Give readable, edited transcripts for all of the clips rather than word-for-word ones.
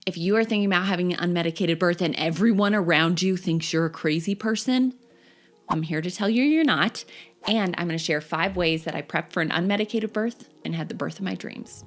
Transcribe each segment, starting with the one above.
If you are thinking about having an unmedicated birth and everyone around you thinks you're a crazy person, I'm here to tell you you're not. And I'm going to share 5 ways that I prepped for an unmedicated birth and had the birth of my dreams.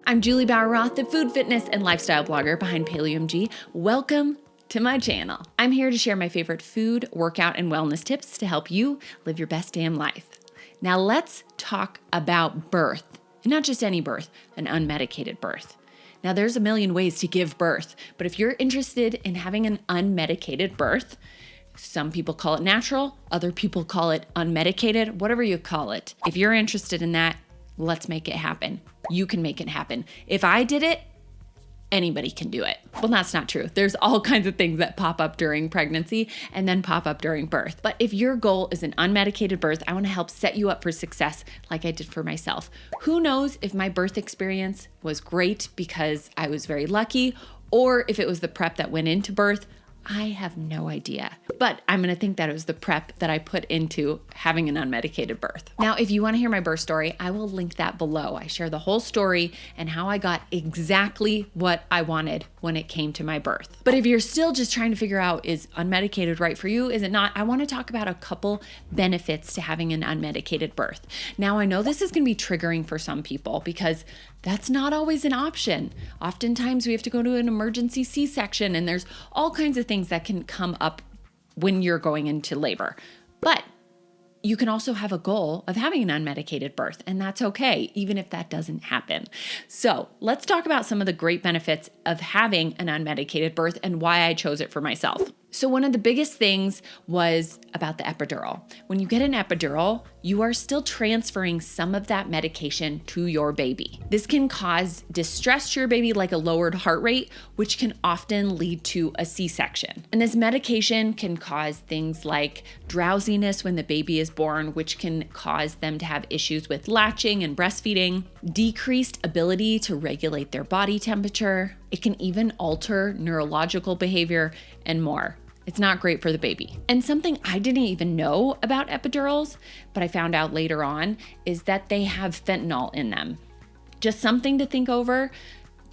I'm Juli Bauer Roth, the food, fitness, and lifestyle blogger behind PaleoMG. Welcome to my channel. I'm here to share my favorite food, workout, and wellness tips to help you live your best damn life. Now let's talk about birth, and not just any birth, an unmedicated birth. Now there's a million ways to give birth, but if you're interested in having an unmedicated birth, some people call it natural, other people call it unmedicated, whatever you call it. If you're interested in that, let's make it happen. You can make it happen. If I did it, anybody can do it. Well, that's not true. There's all kinds of things that pop up during pregnancy and then pop up during birth. But if your goal is an unmedicated birth, I want to help set you up for success like I did for myself. Who knows if my birth experience was great because I was very lucky, or if it was the prep that went into birth. I have no idea, but I'm going to think that it was the prep that I put into having an unmedicated birth. Now, if you want to hear my birth story, I will link that below. I share the whole story and how I got exactly what I wanted when it came to my birth. But if you're still just trying to figure out, is unmedicated right for you? Is it not? I want to talk about a couple benefits to having an unmedicated birth. Now, I know this is going to be triggering for some people because that's not always an option. Oftentimes we have to go to an emergency C-section and there's all kinds of things that can come up when you're going into labor. But you can also have a goal of having an unmedicated birth, and that's okay, even if that doesn't happen. So let's talk about some of the great benefits of having an unmedicated birth and why I chose it for myself. So one of the biggest things was about the epidural. When you get an epidural, you are still transferring some of that medication to your baby. This can cause distress to your baby, like a lowered heart rate, which can often lead to a C-section. And this medication can cause things like drowsiness when the baby is born, which can cause them to have issues with latching and breastfeeding, decreased ability to regulate their body temperature. It can even alter neurological behavior and more. It's not great for the baby. And something I didn't even know about epidurals, but I found out later on, is that they have fentanyl in them. Just something to think over.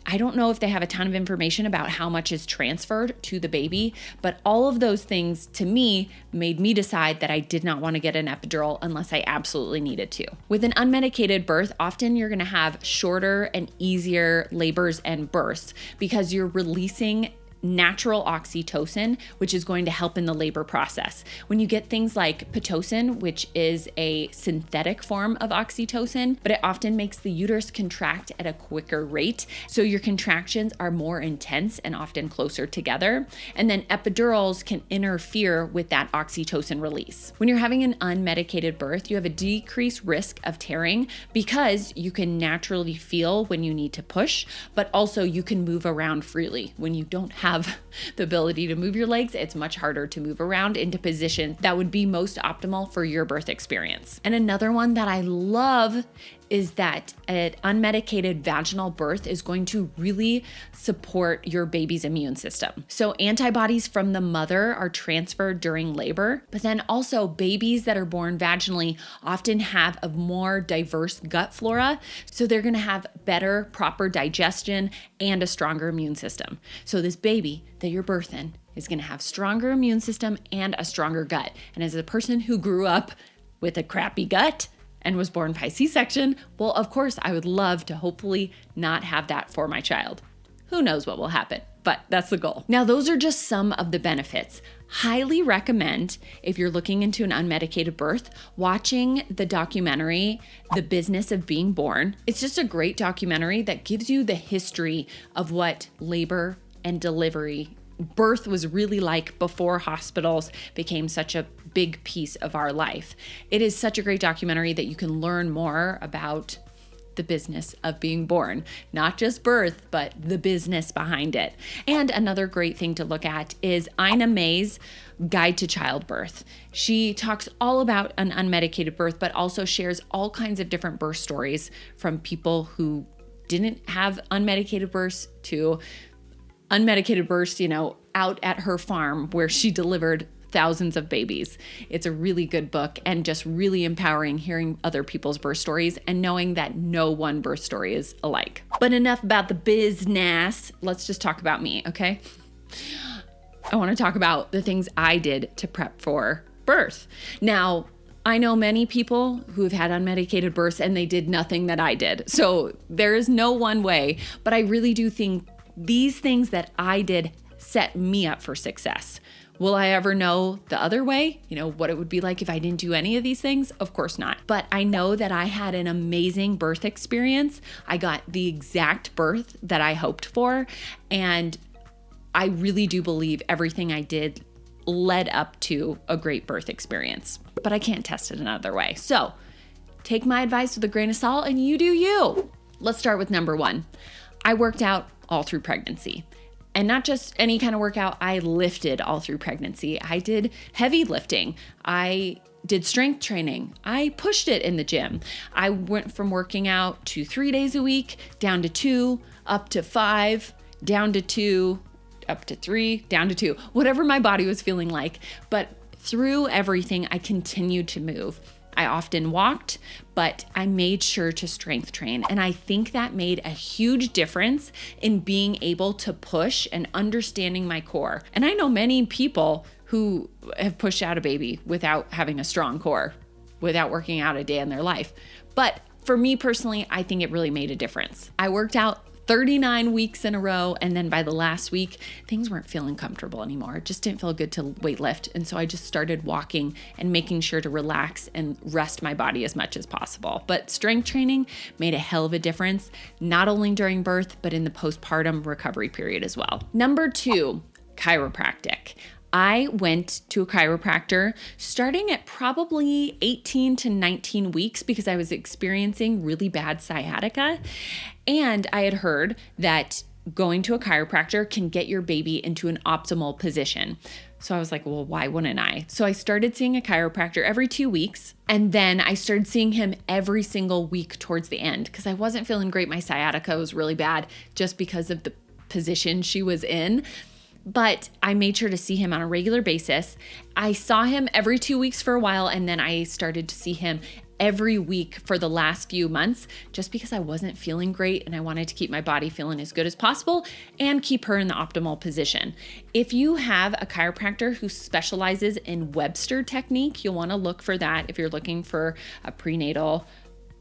I don't know if they have a ton of information about how much is transferred to the baby, but all of those things to me made me decide that I did not want to get an epidural unless I absolutely needed to. With an unmedicated birth, often you're going to have shorter and easier labors and births because you're releasing natural oxytocin, which is going to help in the labor process. When you get things like Pitocin, which is a synthetic form of oxytocin, but it often makes the uterus contract at a quicker rate. So your contractions are more intense and often closer together. And then epidurals can interfere with that oxytocin release. When you're having an unmedicated birth, you have a decreased risk of tearing because you can naturally feel when you need to push, but also you can move around freely. When you don't have the ability to move your legs, it's much harder to move around into positions that would be most optimal for your birth experience. And another one that I love is that an unmedicated vaginal birth is going to really support your baby's immune system. So antibodies from the mother are transferred during labor, but then also babies that are born vaginally often have a more diverse gut flora. So they're gonna have better, proper digestion and a stronger immune system. So this baby that you're birthing is gonna have stronger immune system and a stronger gut. And as a person who grew up with a crappy gut, and was born by C-section, well, of course, I would love to hopefully not have that for my child. Who knows what will happen, but that's the goal. Now, those are just some of the benefits. Highly recommend, if you're looking into an unmedicated birth, watching the documentary, The Business of Being Born. It's just a great documentary that gives you the history of what labor and delivery birth was really like before hospitals became such a big piece of our life. It is such a great documentary that you can learn more about the business of being born, not just birth, but the business behind it. And another great thing to look at is Ina May's Guide to Childbirth. She talks all about an unmedicated birth, but also shares all kinds of different birth stories from people who didn't have unmedicated births to unmedicated births, out at her farm where she delivered thousands of babies. It's a really good book and just really empowering hearing other people's birth stories and knowing that no one birth story is alike. But enough about the business. Let's just talk about me, okay? I want to talk about the things I did to prep for birth. Now, I know many people who have had unmedicated births and they did nothing that I did. So there is no one way, but I really do think these things that I did set me up for success. Will I ever know the other way? What it would be like if I didn't do any of these things? Of course not. But I know that I had an amazing birth experience. I got the exact birth that I hoped for. And I really do believe everything I did led up to a great birth experience, but I can't test it another way. So take my advice with a grain of salt and you do you. Let's start with number 1. I worked out all through pregnancy, and not just any kind of workout. I lifted all through pregnancy. I did heavy lifting. I did strength training. I pushed it in the gym. I went from working out to 3 days a week down to 2, up to 5, down to 2, up to 3, down to 2, whatever my body was feeling like. But through everything, I continued to move. I often walked, but I made sure to strength train. And I think that made a huge difference in being able to push and understanding my core. And I know many people who have pushed out a baby without having a strong core, without working out a day in their life. But for me personally, I think it really made a difference. I worked out 39 weeks in a row. And then by the last week, things weren't feeling comfortable anymore. It just didn't feel good to weight lift. And so I just started walking and making sure to relax and rest my body as much as possible. But strength training made a hell of a difference, not only during birth, but in the postpartum recovery period as well. Number 2, chiropractic. I went to a chiropractor starting at probably 18 to 19 weeks because I was experiencing really bad sciatica. And I had heard that going to a chiropractor can get your baby into an optimal position. So I was like, well, why wouldn't I? So I started seeing a chiropractor every 2 weeks. And then I started seeing him every single week towards the end because I wasn't feeling great. My sciatica was really bad just because of the position she was in. But I made sure to see him on a regular basis. I saw him every 2 weeks for a while, and then I started to see him every week for the last few months just because I wasn't feeling great and I wanted to keep my body feeling as good as possible and keep her in the optimal position. If you have a chiropractor who specializes in Webster technique, you'll want to look for that if you're looking for a prenatal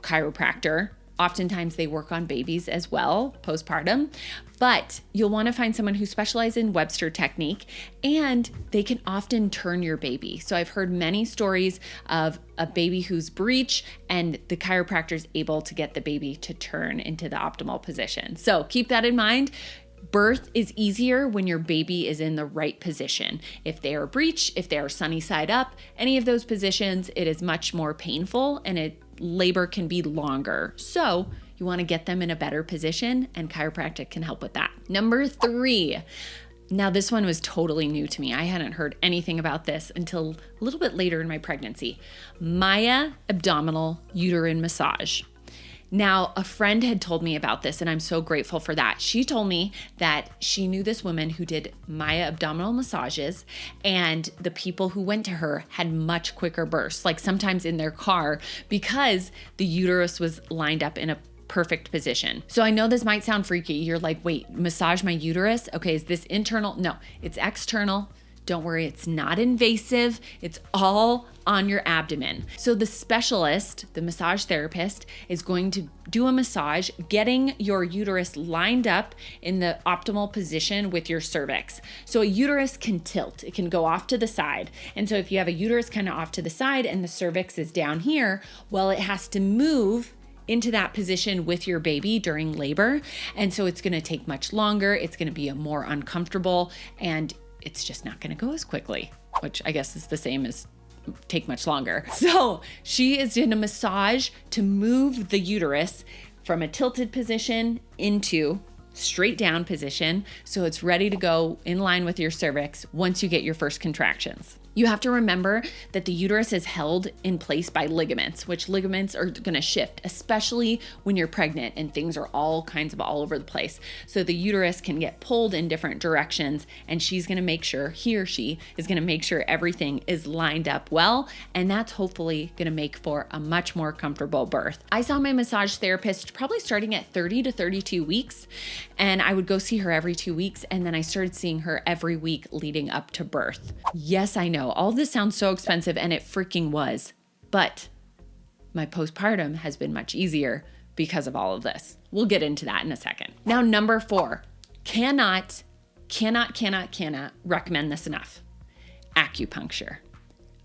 chiropractor. Oftentimes they work on babies as well, postpartum, but you'll want to find someone who specializes in Webster technique, and they can often turn your baby. So I've heard many stories of a baby who's breech and the chiropractor is able to get the baby to turn into the optimal position. So keep that in mind. Birth is easier when your baby is in the right position. If they are breech, if they are sunny side up, any of those positions, it is much more painful and labor can be longer. So you want to get them in a better position, and chiropractic can help with that. Number 3. Now this one was totally new to me. I hadn't heard anything about this until a little bit later in my pregnancy. Maya abdominal uterine massage. Now, a friend had told me about this, and I'm so grateful for that. She told me that she knew this woman who did Maya abdominal massages, and the people who went to her had much quicker births, like sometimes in their car, because the uterus was lined up in a perfect position. So I know this might sound freaky. You're like, wait, massage my uterus? Okay, is this internal? No, it's external. Don't worry, it's not invasive. It's all on your abdomen. So the specialist, the massage therapist, is going to do a massage, getting your uterus lined up in the optimal position with your cervix. So a uterus can tilt. It can go off to the side. And so if you have a uterus kind of off to the side and the cervix is down here, well, it has to move into that position with your baby during labor. And so it's going to take much longer. It's going to be a more uncomfortable, and it's just not going to go as quickly, which I guess is the same as take much longer. So she is in a massage to move the uterus from a tilted position into straight down position. So it's ready to go in line with your cervix once you get your first contractions. You have to remember that the uterus is held in place by ligaments, which ligaments are going to shift, especially when you're pregnant and things are all over the place. So the uterus can get pulled in different directions, and she's going to make sure, he or she is going to make sure everything is lined up well, and that's hopefully going to make for a much more comfortable birth. I saw my massage therapist probably starting at 30 to 32 weeks, and I would go see her every 2 weeks, and then I started seeing her every week leading up to birth. Yes, I know. All this sounds so expensive, and it freaking was, but my postpartum has been much easier because of all of this. We'll get into that in a second. Now, number 4, cannot recommend this enough. Acupuncture.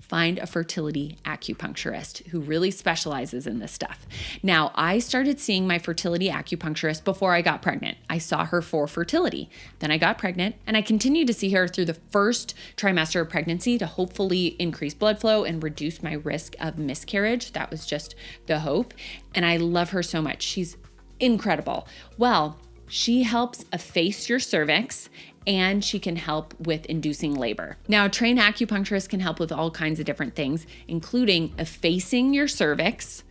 Find a fertility acupuncturist who really specializes in this stuff. Now, I started seeing my fertility acupuncturist before I got pregnant. I saw her for fertility. Then I got pregnant, and I continued to see her through the first trimester of pregnancy to hopefully increase blood flow and reduce my risk of miscarriage. That was just the hope. And I love her so much. She's incredible. Well, she helps efface your cervix, and she can help with inducing labor. Now, a trained acupuncturist can help with all kinds of different things, including effacing your cervix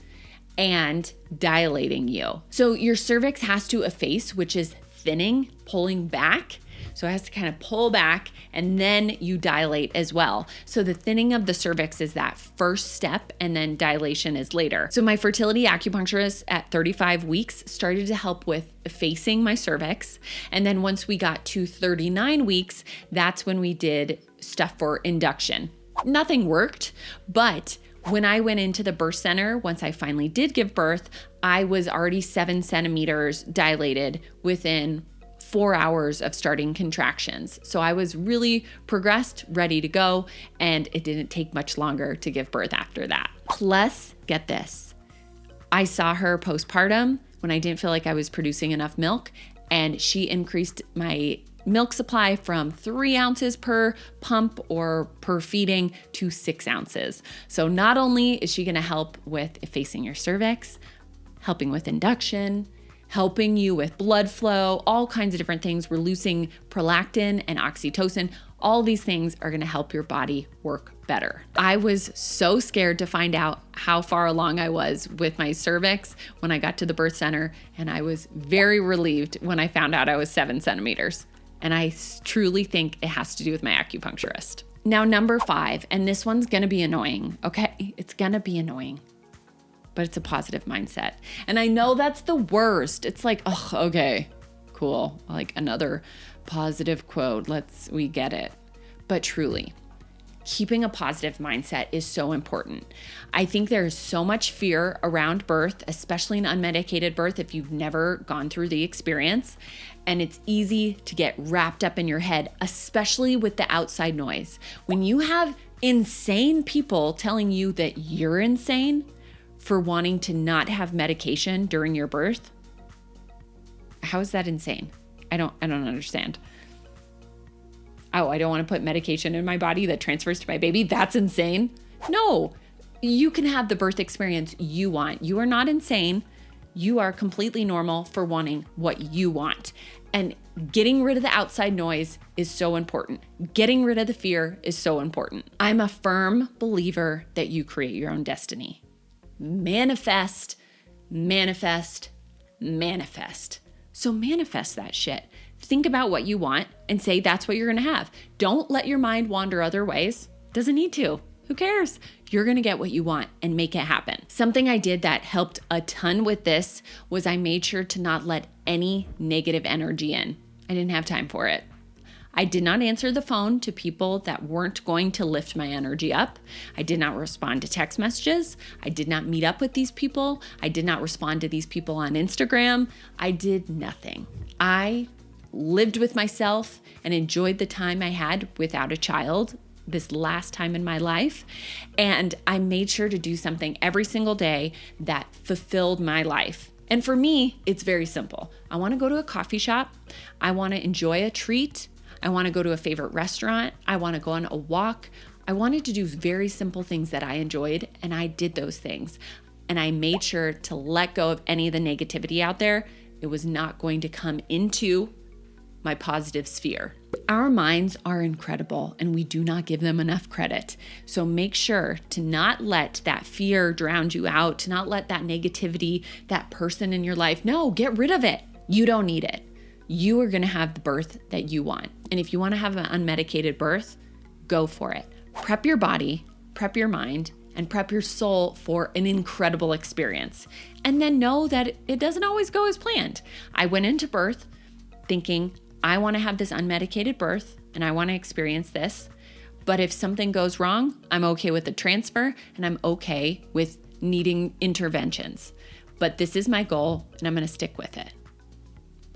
and dilating you. So your cervix has to efface, which is thinning, pulling back. So it has to kind of pull back, and then you dilate as well. So the thinning of the cervix is that first step, and then dilation is later. So my fertility acupuncturist at 35 weeks started to help with effacing my cervix. And then once we got to 39 weeks, that's when we did stuff for induction. Nothing worked, but when I went into the birth center, once I finally did give birth, I was already 7 centimeters dilated within 4 hours of starting contractions. So I was really progressed, ready to go, and it didn't take much longer to give birth after that. Plus, get this, I saw her postpartum when I didn't feel like I was producing enough milk, and she increased my milk supply from 3 ounces per pump or per feeding to 6 ounces. So not only is she gonna help with effacing your cervix, helping with induction, helping you with blood flow, all kinds of different things, releasing prolactin and oxytocin. All these things are gonna help your body work better. I was so scared to find out how far along I was with my cervix when I got to the birth center, and I was very relieved when I found out I was 7 centimeters. And I truly think it has to do with my acupuncturist. Now, number 5, and this one's gonna be annoying, okay? It's gonna be annoying, but it's a positive mindset. And I know that's the worst. It's like, oh, okay, cool. Like another positive quote. We get it. But truly, keeping a positive mindset is so important. I think there's so much fear around birth, especially in unmedicated birth, if you've never gone through the experience. And it's easy to get wrapped up in your head, especially with the outside noise. When you have insane people telling you that you're insane for wanting to not have medication during your birth, how is that insane? I don't understand. Oh, I don't want to put medication in my body that transfers to my baby. That's insane. No, you can have the birth experience you want. You are not insane. You are completely normal for wanting what you want. And getting rid of the outside noise is so important. Getting rid of the fear is so important. I'm a firm believer that you create your own destiny. Manifest, manifest, manifest. So manifest that shit. Think about what you want and say that's what you're going to have. Don't let your mind wander other ways. Doesn't need to. Who cares? You're going to get what you want and make it happen. Something I did that helped a ton with this was I made sure to not let any negative energy in. I didn't have time for it. I did not answer the phone to people that weren't going to lift my energy up. I did not respond to text messages. I did not meet up with these people. I did not respond to these people on Instagram. I did nothing. I lived with myself and enjoyed the time I had without a child this last time in my life. And I made sure to do something every single day that fulfilled my life. And for me, it's very simple. I want to go to a coffee shop. I want to enjoy a treat. I want to go to a favorite restaurant. I want to go on a walk. I wanted to do very simple things that I enjoyed, and I did those things. And I made sure to let go of any of the negativity out there. It was not going to come into my positive sphere. Our minds are incredible and we do not give them enough credit. So make sure to not let that fear drown you out, to not let that negativity, that person in your life, no, get rid of it. You don't need it. You are going to have the birth that you want. And if you want to have an unmedicated birth, go for it. Prep your body, prep your mind, and prep your soul for an incredible experience. And then know that it doesn't always go as planned. I went into birth thinking, I want to have this unmedicated birth and I want to experience this. But if something goes wrong, I'm okay with the transfer and I'm okay with needing interventions. But this is my goal and I'm going to stick with it.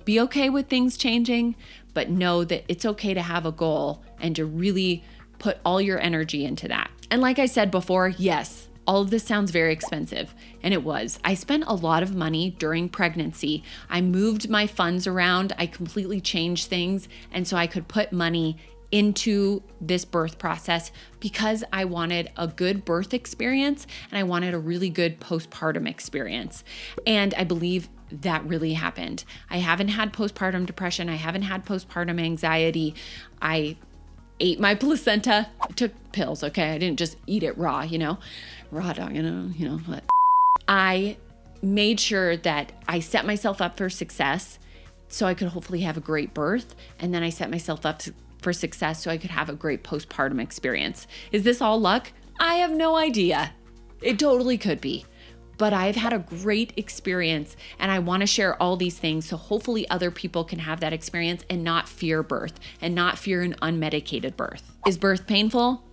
Be okay with things changing, but know that it's okay to have a goal and to really put all your energy into that. And like I said before, yes, all of this sounds very expensive, and it was. I spent a lot of money during pregnancy. I moved my funds around. I completely changed things, and so I could put money into this birth process because I wanted a good birth experience and I wanted a really good postpartum experience. And I believe that really happened. I haven't had postpartum depression. I haven't had postpartum anxiety. I ate my placenta. I took pills, okay? I didn't just eat it raw, raw dog, but I made sure that I set myself up for success so I could hopefully have a great birth. And then I set myself up for success so I could have a great postpartum experience. Is this all luck? I have no idea. It totally could be. But I've had a great experience and I want to share all these things so hopefully other people can have that experience and not fear birth and not fear an unmedicated birth. Is birth painful?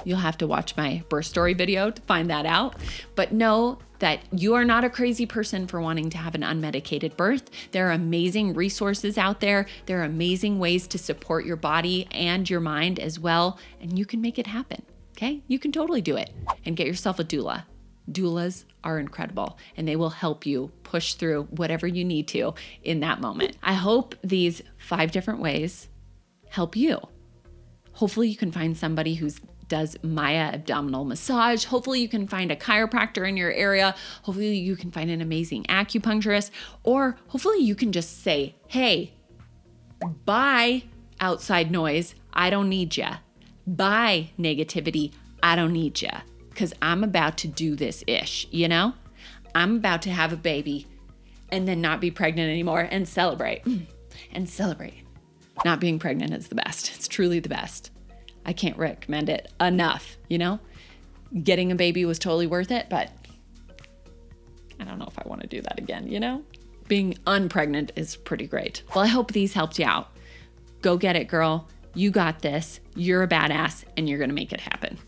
You'll have to watch my birth story video to find that out. But know that you are not a crazy person for wanting to have an unmedicated birth. There are amazing resources out there. There are amazing ways to support your body and your mind as well. And you can make it happen, okay? You can totally do it. And get yourself a doula. Doulas are incredible and they will help you push through whatever you need to in that moment. I hope these 5 different ways help you. Hopefully you can find somebody who does Maya abdominal massage. Hopefully you can find a chiropractor in your area. Hopefully you can find an amazing acupuncturist, or hopefully you can just say, hey, bye outside noise. I don't need ya. Bye negativity. I don't need ya. Because I'm about to do this ish, I'm about to have a baby and then not be pregnant anymore and celebrate. Not being pregnant is the best. It's truly the best. I can't recommend it enough, Getting a baby was totally worth it, but I don't know if I want to do that again, Being unpregnant is pretty great. Well, I hope these helped you out. Go get it, girl. You got this. You're a badass and you're going to make it happen.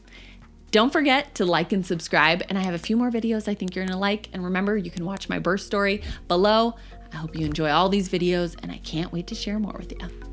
Don't forget to like and subscribe, and I have a few more videos I think you're gonna like. And remember, you can watch my birth story below. I hope you enjoy all these videos, and I can't wait to share more with you.